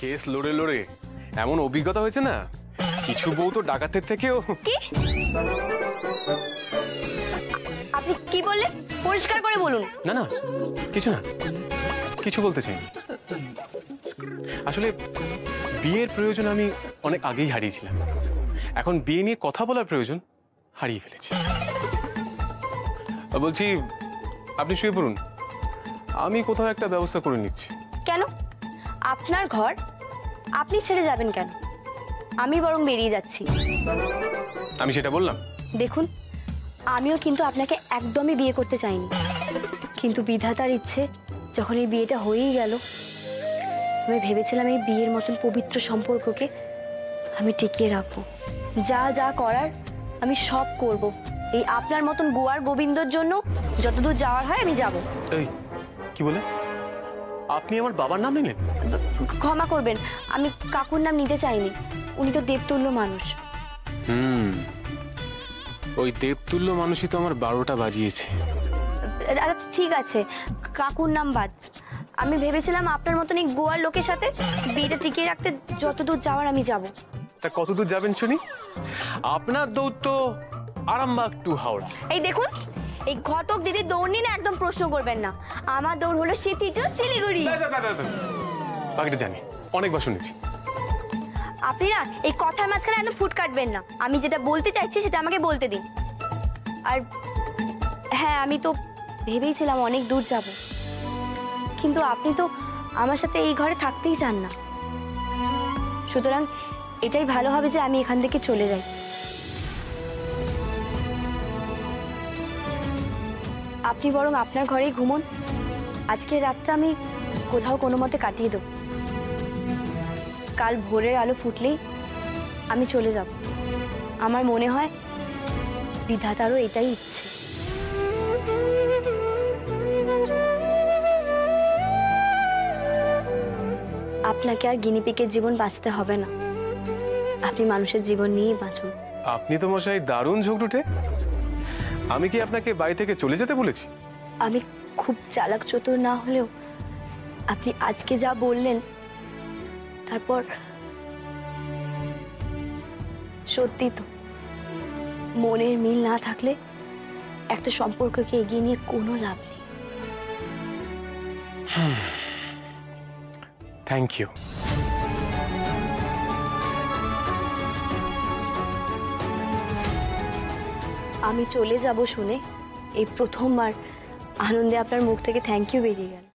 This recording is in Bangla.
কেস লড়ে লড়ে এমন অভিজ্ঞতা হয়েছে না, কিছু বউ তো ডাকাতের থেকেও। কি আপনি কি বললেন? পরিষ্কার করে বলুন। না না, কিছু না, কিছু বলতে চাই। আসলে বিয়ের প্রয়োজন আমি অনেক আগেই হারিয়েছিলাম। এখন বিয়ে নিয়ে কথা বলার প্রয়োজন হারিয়ে ফেলেছি। বলছি আপনি শুয়ে পড়ুন, আমি কোথাও একটা ব্যবস্থা করে নিচ্ছি। কেন? আপনার ঘর, আপনি ছেড়ে যাবেন কেন? আমি বরং বেরিয়ে যাচ্ছি। আমি সেটা বললাম? দেখুন, আমিও কিন্তু আপনাকে একদমই বিয়ে করতে চাইনি, কিন্তু বিধাতার ইচ্ছে যখন এই বিয়েটা হয়েই গেল, আমি ভেবেছিলাম এই বিয়ের মতন পবিত্র সম্পর্ককে আমি টিকিয়ে রাখবো। যা যা করার আমি সব করব, এই আপনার মতন গোয়ার গোবিন্দর জন্য যতদূর যাওয়ার হয় আমি যাব। এই কি বলে? আপনি আমার বাবার নাম নিলেন? ক্ষমা করবেন, আমি কাকুর নাম নিতে চাইনি, উনি তো দেবতুল্য মানুষ। ওই দেবতুল্য মানুষই তো আমার 12টা বাজিয়েছে। আরে ঠিক আছে, কাকুর নাম বাদ। আমি ভেবেছিলাম আপনার মতন এই গোয়ার লোকের সাথে বিয়েটা টিকিয়ে রাখতে যতদূর যাওয়ার আমি যাব। তা কতদূর যাবেন শুনি? আপনার দৌড় তো আরামবাগ টু হাওড়া। এই দেখুন, এই ঘটক দিদি দৌড় নিয়ে একদম প্রশ্ন করবেন না। আমার দৌড় হলো সিটিচর শিলিগুড়ি। বাকিটা জানি, অনেকবার শুনেছি। আপনি না এই কথার মাঝখানে একদম ফুট কাটবেন না। আমি যেটা বলতে চাইছি সেটা আমাকে বলতে দিন। আর হ্যাঁ, আমি তো ভেবেইছিলাম অনেক দূর যাব, কিন্তু আপনি তো আমার সাথে এই ঘরে থাকতেই চান না। সুতরাং এটাই ভালো হবে যে আমি এখান থেকে চলে যাই। আপনি বরং আপনার ঘরেই ঘুমোন। আজকের রাতটা আমি কোথাও কোনো মতে কাটিয়ে দেব। কাল ভোরের আলো ফুটলেই আমি চলে যাব। আমার মনে হয় বিধাতারও এটাই ইচ্ছে। আপনাকে আর গিনিপিকের জীবন বাঁচতে হবে না, আপনি মানুষের জীবন নিয়েই বাঁচুন। আপনি তো মশাই দারুণ ঝগড়ুটে। আমি কি আপনাকে বাড়ি থেকে চলে যেতে বলেছি? আমি খুব চালাক চতুর না হলেও আপনি আজকে যা বললেন, তারপর সত্যি তো মনের মিল না থাকলে একটা সম্পর্ককে এগিয়ে নিয়ে কোনো লাভ নেই। Thank you. আমি চলে যাব শুনে এই প্রথমবার আনন্দে আপনার মুখ থেকে থ্যাংক ইউ বেরিয়ে গেল।